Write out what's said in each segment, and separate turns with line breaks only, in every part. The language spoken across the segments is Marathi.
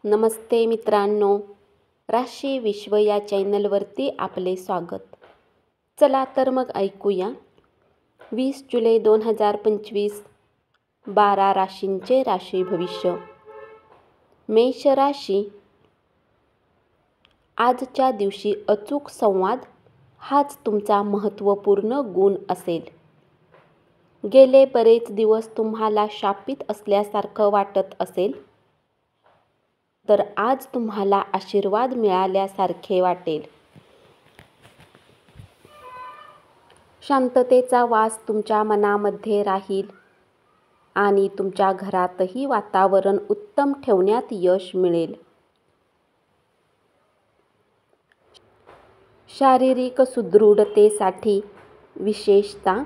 नमस्ते मित्रांनो, राशी विश्व या चॅनलवरती आपले स्वागत. चला तर मग ऐकूया 20 जुलै 2025 12 राशींचे राशी भविष्य. मेष राशी. आजच्या दिवशी अचूक संवाद हाच तुमचा महत्त्वपूर्ण गुण असेल. गेले बरेच दिवस तुम्हाला शापित असल्यासारखं वाटत असेल तर आज तुम्हाला आशीर्वाद मिळाल्यासारखे वाटेल. शांततेचा वास तुमच्या मनामध्ये राहील आणि तुमच्या घरातही वातावरण उत्तम ठेवण्यात यश मिळेल. शारीरिक सुदृढतेसाठी, विशेषतः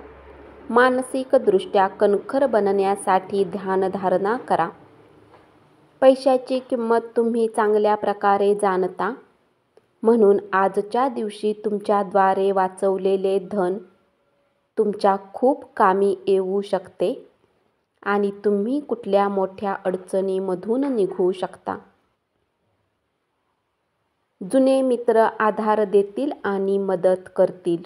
मानसिकदृष्ट्या कणखर बनण्यासाठी ध्यानधारणा करा. पैशाची किंमत तुम्ही चांगल्या प्रकारे जाणता, म्हणून आजच्या दिवशी तुमच्याद्वारे वाचवलेले धन तुमच्या खूप कामी येऊ शकते आणि तुम्ही कुठल्या मोठ्या अडचणीमधून निघू शकता. जुने मित्र आधार देतील आणि मदत करतील.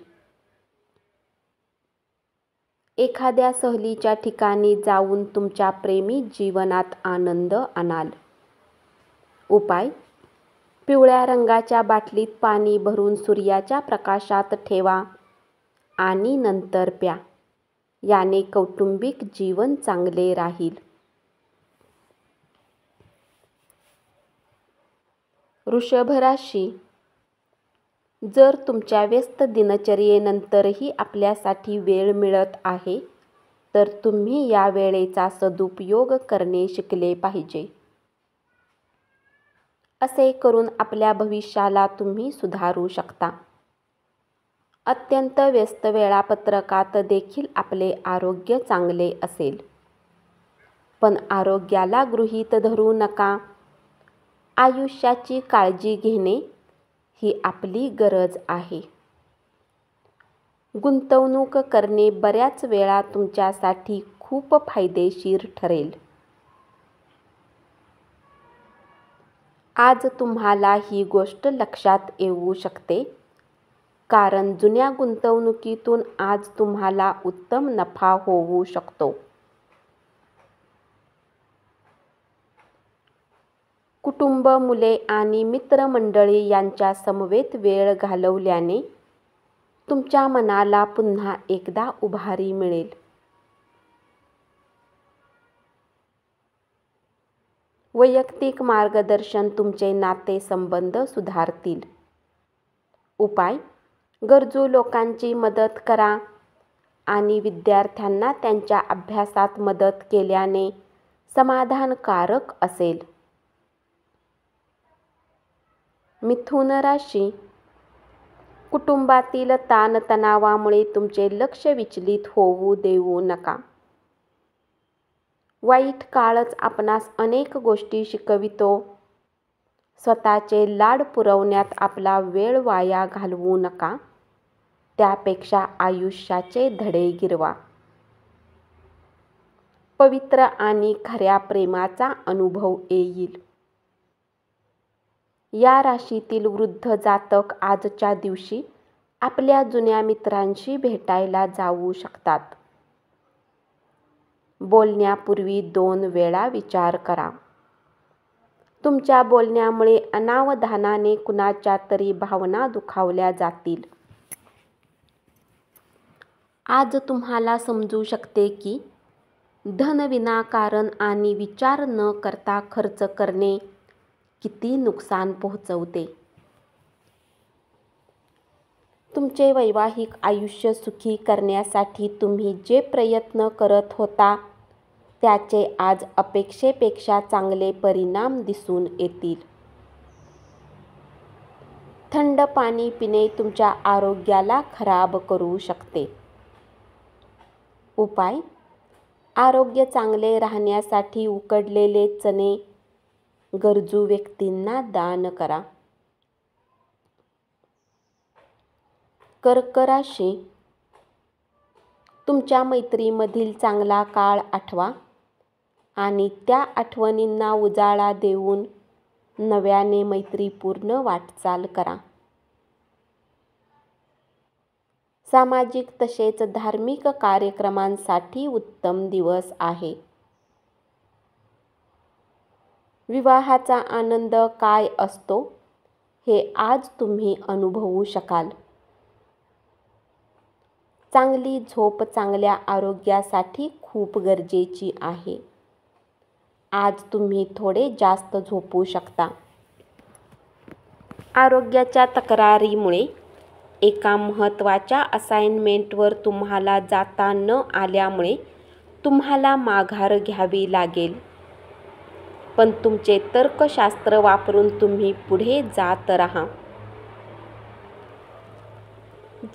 एखाद्या सहलीच्या ठिकाणी जाऊन तुमच्या प्रेमी जीवनात आनंद आणाल. उपाय: पिवळ्या रंगाच्या बाटलीत पाणी भरून सूर्याच्या प्रकाशात ठेवा आणि नंतर प्या. याने कौटुंबिक जीवन चांगले राहील. वृषभ राशी. जर तुमच्या व्यस्त दिनचर्येनंतरही आपल्यासाठी वेळ मिळत आहे तर तुम्ही या वेळेचा सदुपयोग करणे शिकले पाहिजे. असे करून आपल्या भविष्याला तुम्ही सुधारू शकता. अत्यंत व्यस्त वेळापत्रकात देखील आपले आरोग्य चांगले असेल. पण आरोग्याला गृहीत धरू नका. आयुष्याची काळजी घेणे ही आपली गरज आहे. गुंतवणूक करणे बऱ्याच वेळा तुमच्यासाठी खूप फायदेशीर ठरेल. आज तुम्हाला ही गोष्ट लक्षात येऊ शकते, कारण जुन्या गुंतवणुकीतून आज तुम्हाला उत्तम नफा होऊ शकतो. कुटुंब, मुले आणि मित्रमंडळी यांच्या समवेत वेळ घालवल्याने तुमच्या मनाला पुन्हा एकदा उभारी मिळेल. वैयक्तिक मार्गदर्शन तुमचे नातेसंबंध सुधारतील. उपाय: गरजू लोकांची मदत करा आणि विद्यार्थ्यांना त्यांच्या अभ्यासात मदत केल्याने समाधानकारक असेल. मिथुन राशी. कुटुंबातील ताणतणावामुळे तुमचे लक्ष विचलित होऊ देऊ नका. वाईट काळच आपणास अनेक गोष्टी शिकवितो. स्वतःचे लाड पुरवण्यात आपला वेळ वाया घालवू नका. त्यापेक्षा आयुष्याचे धडे गिरवा. पवित्र आणि खऱ्या प्रेमाचा अनुभव येईल. या राशीतील वृद्ध जातक आजच्या दिवशी आपल्या जुन्या मित्रांशी भेटायला जाऊ शकतात. बोलण्यापूर्वी 2 वेळा विचार करा. तुमच्या बोलण्यामुळे अनावधानाने कुणाच्या तरी भावना दुखावल्या जातील. आज तुम्हाला समजू शकते की धन विनाकारण आणि विचार न करता खर्च करणे किती नुकसान पोहोचवते. तुमचे वैवाहिक आयुष्य सुखी करण्यासाठी तुम्ही जे प्रयत्न करत होता त्याचे आज अपेक्षेपेक्षा चांगले परिणाम दिसून येतील. थंड पाणी पिणे तुमच्या आरोग्याला खराब करू शकते. उपाय: आरोग्य चांगले राहण्यासाठी उकडलेले चणे गरजू व्यक्तींना दान करा. कर्क राशी. तुमच्या मैत्रीमधील चांगला काळ आठवा आणि त्या आठवणींना उजाळा देऊन नव्याने मैत्रीपूर्ण वाटचाल करा. सामाजिक तसेच धार्मिक कार्यक्रमांसाठी उत्तम दिवस आहे. विवाहाचा आनंद काय असतो हे आज तुम्ही अनुभवू शकाल. चांगली झोप चांगल्या आरोग्यासाठी खूप गरजेची आहे. आज तुम्ही थोडे जास्त झोपू शकता. आरोग्याच्या तक्रारीमुळे एका महत्त्वाच्या असाइनमेंटवर तुम्हाला जाता न आल्यामुळे तुम्हाला माघार घ्यावी लागेल. पण तुमचे तर्कशास्त्र वापरून तुम्ही पुढे जात राहा.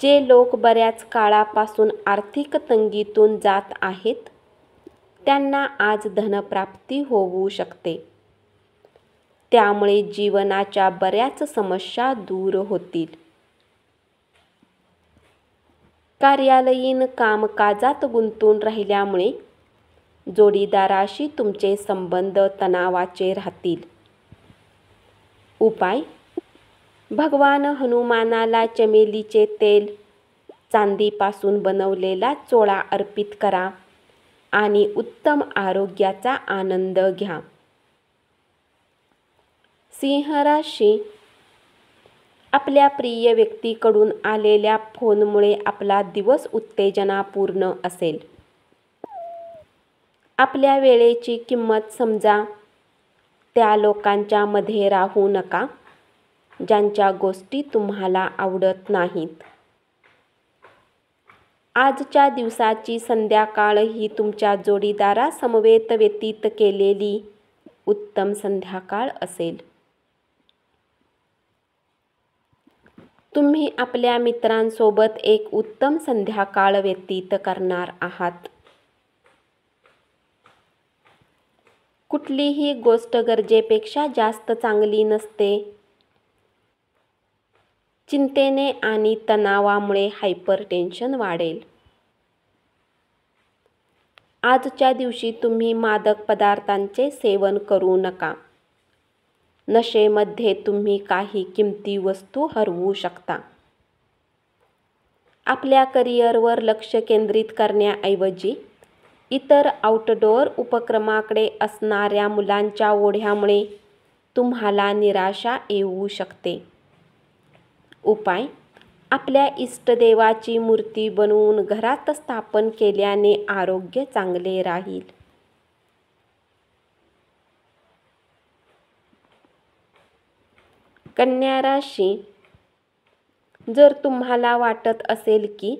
जे लोक बऱ्याच काळापासून आर्थिक तंगीतून जात आहेत त्यांना आज धनप्राप्ती होऊ शकते. त्यामुळे जीवनाच्या बऱ्याच समस्या दूर होतील. कार्यालयीन कामकाजात गुंतून राहिल्यामुळे जोडीदाराशी तुमचे संबंध तणावाचे राहतील. उपाय: भगवान हनुमानाला चमेलीचे तेल, चांदीपासून बनवलेला चोळा अर्पित करा आणि उत्तम आरोग्याचा आनंद घ्या. सिंह राशी: आपल्या प्रिय व्यक्तीकडून आलेल्या फोनमुळे आपला दिवस उत्तेजनापूर्ण असेल. आपल्या वेळेची किंमत समजा. त्या लोकांच्या मध्ये राहू नका ज्यांच्या गोष्टी तुम्हाला आवडत नाहीत. आजच्या दिवसाची संध्याकाळ ही तुमच्या जोडीदारासमवेत व्यतीत केलेली उत्तम संध्याकाळ असेल. तुम्ही आपल्या मित्रांसोबत एक उत्तम संध्याकाळ व्यतीत करणार आहात. कुठलीही गोष्ट गरजेपेक्षा जास्त चांगली नसते. चिंतेने आणि तणावामुळे हायपरटेन्शन वाढेल. आजच्या दिवशी तुम्ही मादक पदार्थांचे सेवन करू नका. नशेमध्ये तुम्ही काही किमती वस्तू हरवू शकता. आपल्या करिअरवर लक्ष केंद्रित करण्याऐवजी इतर आउटडोअर उपक्रमाकडे असणाऱ्या मुलांच्या ओढ्यामुळे तुम्हाला निराशा येऊ शकते. उपाय: आपल्या इष्टदेवाची मूर्ती बनवून घरात स्थापन केल्याने आरोग्य चांगले राहील. कन्या राशी: जर तुम्हाला वाटत असेल की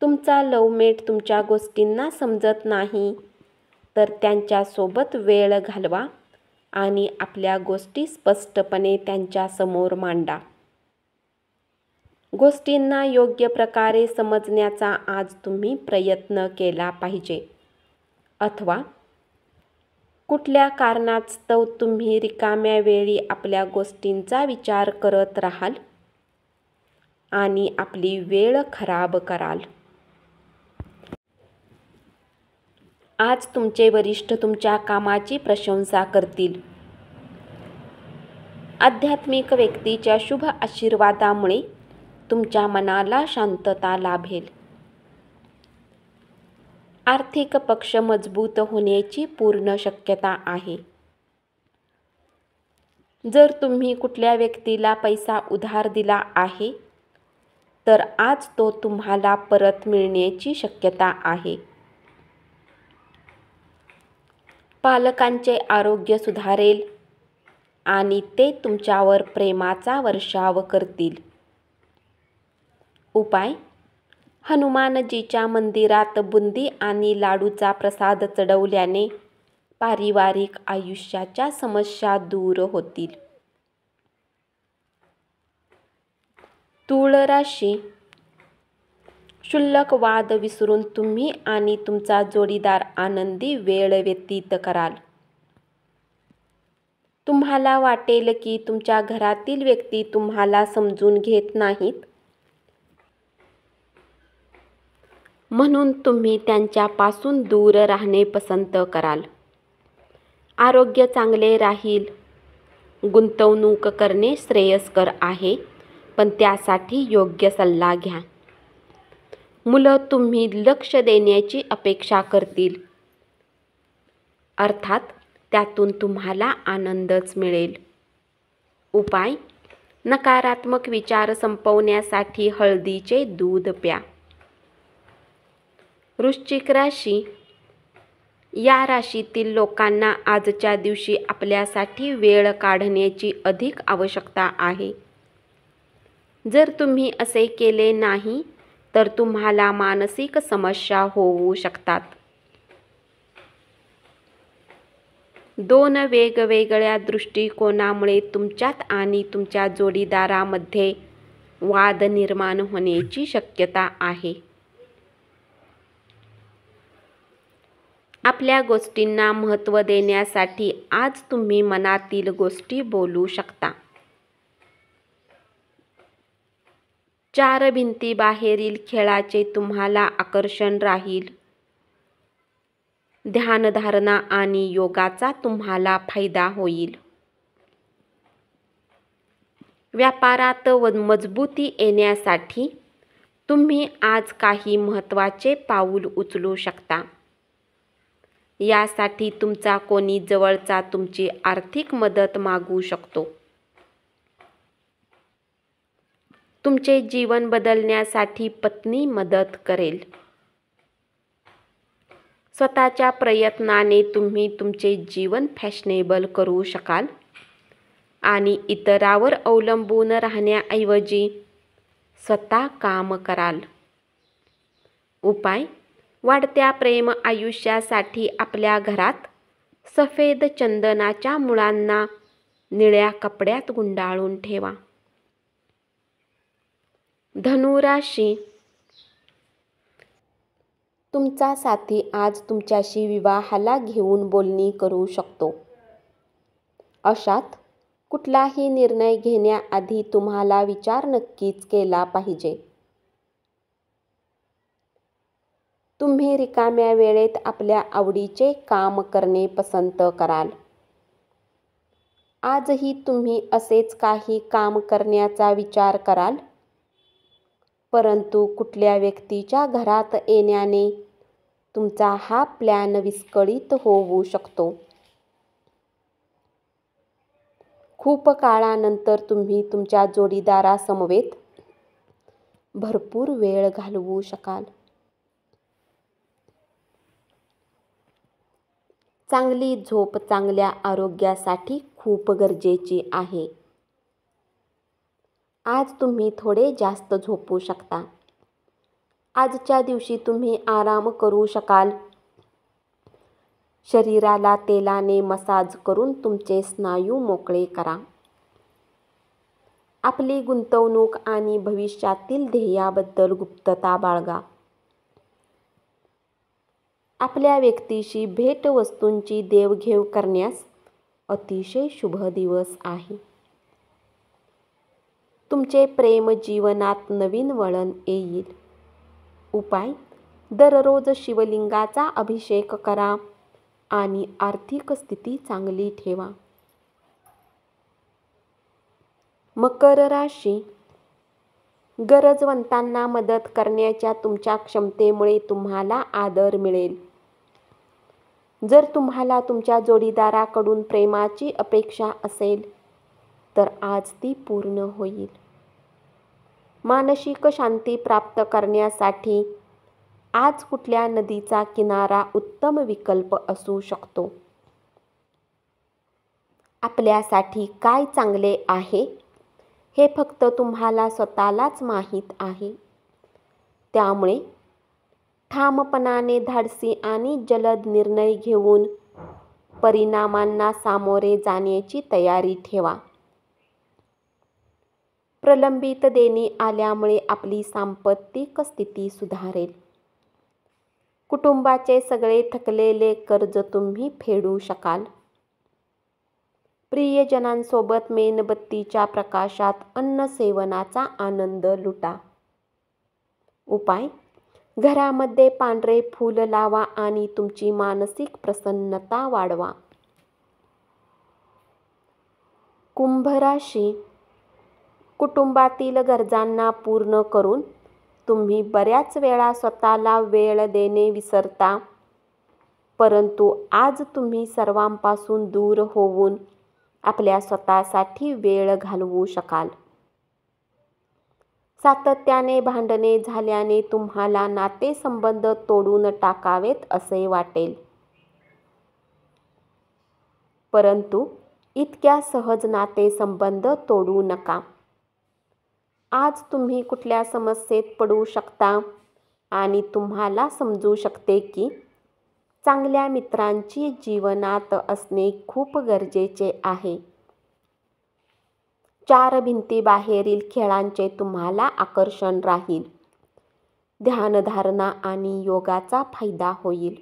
तुमचा लव्हमेट तुमच्या गोष्टींना समजत नाही तर त्यांच्यासोबत वेळ घालवा आणि आपल्या गोष्टी स्पष्टपणे त्यांच्यासमोर मांडा. गोष्टींना योग्य प्रकारे समजण्याचा आज तुम्ही प्रयत्न केला पाहिजे. अथवा कुठल्या कारणास्तव तुम्ही रिकाम्या वेळी आपल्या गोष्टींचा विचार करत राहाल आणि आपली वेळ खराब कराल. आज तुमचे वरिष्ठ तुमच्या कामाची प्रशंसा करतील. आध्यात्मिक व्यक्तीच्या शुभ आशीर्वादामुळे तुमच्या मनाला शांतता लाभेल. आर्थिक पक्ष मजबूत होण्याची पूर्ण शक्यता आहे. जर तुम्ही कुठल्या व्यक्तीला पैसा उधार दिला आहे तर आज तो तुम्हाला परत मिळण्याची शक्यता आहे. पालकांचे आरोग्य सुधारेल आणि ते तुमच्यावर प्रेमाचा वर्षाव करतील. उपाय: हनुमानजीच्या मंदिरात बुंदी आणि लाडूचा प्रसाद चढवल्याने पारिवारिक आयुष्याच्या समस्या दूर होतील. तुळ राशी: क्षुल्लक वाद विसरून तुम्ही आणि तुमचा जोडीदार आनंदी वेळ व्यतीत कराल. तुम्हाला वाटेल की तुमच्या घरातील व्यक्ती तुम्हाला समजून घेत नाहीत, म्हणून तुम्ही त्यांच्यापासून दूर राहणे पसंत कराल. आरोग्य चांगले राहील. गुंतवणूक करणे श्रेयस्कर आहे, पण त्यासाठी योग्य सल्ला घ्या. मुलं तुम्ही लक्ष देण्याची अपेक्षा करतील, अर्थात त्यातून तुम्हाला आनंदच मिळेल. उपाय: नकारात्मक विचार संपवण्यासाठी हळदीचे दूध प्या. वृश्चिक राशी. या राशीतील लोकांना आजच्या दिवशी आपल्यासाठी वेळ काढण्याची अधिक आवश्यकता आहे. जर तुम्ही असे केले नाही तर तुम्हाला मानसिक समस्या होऊ शकतात. दोन वेगवेगळ्या दृष्टिकोनामुळे तुमच्यात आणि तुमच्या जोडीदारामध्ये वाद निर्माण होण्याची शक्यता आहे. आपल्या गोष्टींना महत्त्व देण्यासाठी आज तुम्ही मनातील गोष्टी बोलू शकता. चार भिंतीबाहेरील खेळाचे तुम्हाला आकर्षण राहील. ध्यानधारणा आणि योगाचा तुम्हाला फायदा होईल. व्यापारात मजबूती येण्यासाठी तुम्ही आज काही महत्त्वाचे पाऊल उचलू शकता. यासाठी तुमचा कोणी जवळचा तुमची आर्थिक मदत मागू शकतो. तुमचे जीवन बदलण्यासाठी पत्नी मदत करेल. स्वतःच्या प्रयत्नाने तुम्ही तुमचे जीवन फॅशनेबल करू शकाल आणि इतरांवर अवलंबून राहण्याऐवजी स्वतः काम कराल. उपाय: वाढत्या प्रेम आयुष्यासाठी आपल्या घरात सफेद चंदनाच्या मुळांना निळ्या कपड्यात गुंडाळून ठेवा. धनु राशी. तुमचा साथी आज तुमच्याशी विवाहाला घेऊन बोलणी करू शकतो. अशात कुठलाही निर्णय घेण्याआधी तुम्हाला विचार नक्कीच केला पाहिजे. तुम्ही रिकाम्या वेळेत आपल्या आवडीचे काम करणे पसंत कराल. आजही तुम्ही असेच काही काम करण्याचा विचार कराल, परंतु कुठल्या व्यक्तीच्या घरात येण्याने तुमचा हा प्लॅन विस्कळीत होऊ शकतो. खूप काळानंतर तुम्ही तुमच्या जोडीदारासमवेत भरपूर वेळ घालवू शकाल. चांगली झोप चांगल्या आरोग्यासाठी खूप गरजेची आहे. आज तुम्ही थोडे जास्त झोपू शकता. आजच्या दिवशी तुम्ही आराम करू शकाल. शरीराला तेलाने मसाज करून तुमचे स्नायू मोकळे करा. आपली गुंतवणूक आणि भविष्यातील ध्येयाबद्दल गुप्तता बाळगा. आपल्या व्यक्तीशी भेटवस्तूंची देवघेव करण्यास अतिशय शुभ दिवस आहे. तुमचे प्रेम जीवनात नवीन वळण येईल. उपाय: दररोज शिवलिंगाचा अभिषेक करा आणि आर्थिक स्थिती चांगली ठेवा. मकर राशी. गरजवंतांना मदत करण्याच्या तुमच्या क्षमतेमुळे तुम्हाला आदर मिळेल. जर तुम्हाला तुमच्या जोडीदाराकडून प्रेमाची अपेक्षा असेल तर आज ती पूर्ण होईल. मानसिक शांती प्राप्त करण्यासाठी आज कुठल्या नदीचा किनारा उत्तम विकल्प असू शकतो. आपल्यासाठी काय चांगले आहे हे फक्त तुम्हाला स्वतःलाच माहीत आहे. त्यामुळे ठामपणाने धाडसी आणि जलद निर्णय घेऊन परिणामांना सामोरे जाण्याची तयारी ठेवा. प्रलंबित देणी आल्यामुळे आपली सांपत्तिक स्थिती सुधारेल. कुटुंबाचे सगळे थकलेले कर्ज तुम्ही फेडू शकाल. प्रियजनांसोबत मेणबत्तीच्या प्रकाशात अन्न सेवनाचा आनंद लुटा. उपाय: घरामध्ये पांढरे फूल लावा आणि तुमची मानसिक प्रसन्नता वाढवा. कुंभ राशी. कुटुंबातील गरजांना पूर्ण करून तुम्ही बऱ्याच वेळा स्वतःला वेळ देणे विसरता, परंतु आज तुम्ही सर्वांपासून दूर होऊन आपल्या स्वतःसाठी वेळ घालवू शकाल. सातत्याने भांडणे झाल्याने तुम्हाला नातेसंबंध तोडून टाकावेत असे वाटेल, परंतु इतक्या सहज नातेसंबंध तोडू नका. आज तुम्ही कुठल्या समस्येत पडू शकता आणि तुम्हाला समजू शकते की चांगल्या मित्रांची जीवनात असणे खूप गरजेचे आहे. चार भिंतीबाहेरील खेळांचे तुम्हाला आकर्षण राहील. ध्यानधारणा आणि योगाचा फायदा होईल.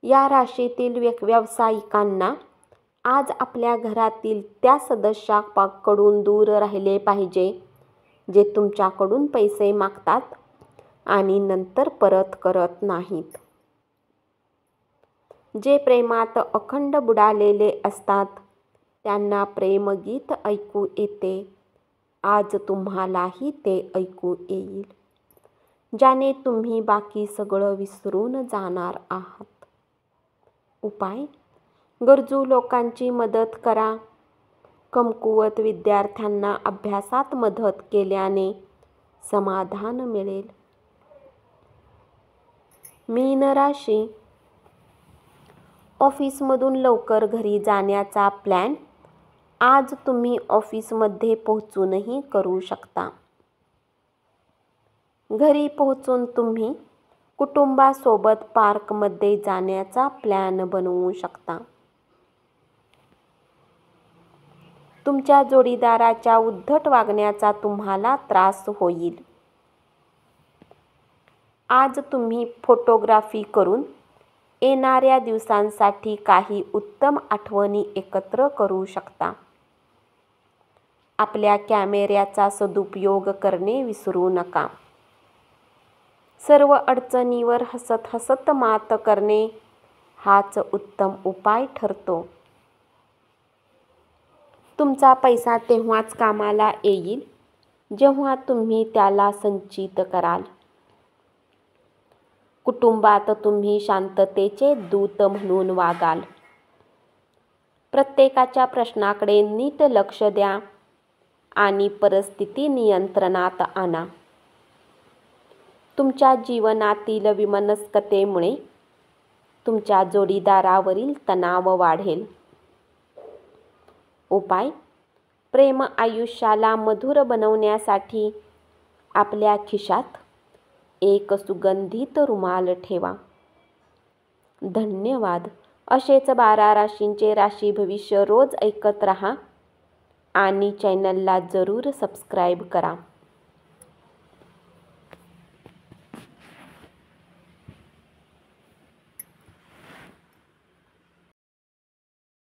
या राशीतील व्यावसायिकांना आज आपल्या घरातील त्या सदस्याकडून दूर राहिले पाहिजे जे तुमच्याकडून पैसे मागतात आणि नंतर परत करत नाहीत. जे प्रेमात अखंड बुडालेले असतात त्यांना प्रेमगीत ऐकू येते. आज तुम्हालाही ते ऐकू येईल, ज्याने तुम्ही बाकी सगळं विसरून जाणार आहात. उपाय: गरजू लोकांची मदत करा. कमकुवत विद्यार्थ्यांना अभ्यासात मदत केल्याने समाधान मिळेल. मीन राशी. ऑफिसमधून लवकर घरी जाण्याचा प्लॅन आज तुम्ही ऑफिसमध्ये पोहोचूनही करू शकता. घरी पोहोचून तुम्ही कुटुंबासोबत पार्कमध्ये जाण्याचा प्लॅन बनवू शकता. तुमच्या जोडीदाराच्या उद्धट वागण्याचा तुम्हाला त्रास होईल. आज तुम्ही फोटोग्राफी करून येणाऱ्या दिवसांसाठी काही उत्तम आठवणी एकत्र करू शकता. आपल्या कॅमेऱ्याचा सदुपयोग करणे विसरू नका. सर्व अडचणीवर हसत हसत मात करणे हाच उत्तम उपाय ठरतो. तुमचा पैसा तेव्हाच कामाला येईल जेव्हा तुम्ही त्याला संचित कराल. कुटुंबात तुम्ही शांततेचे दूत म्हणून वागाल. प्रत्येकाच्या प्रश्नाकडे नीट लक्ष द्या आणि परिस्थिती नियंत्रणात आणा. तुमच्या जीवनातील विमनस्कतेमुळे तुमच्या जोडीदारावरील तणाव वाढेल. उपाय: प्रेम आयुष्याला मधुर बनवण्यासाठी आपल्या खिशात एक सुगंधित रुमाल ठेवा. धन्यवाद. असेच 12 राशींचे राशी भविष्य रोज ऐकत रहा आणि चॅनलला जरूर सबस्क्राईब करा.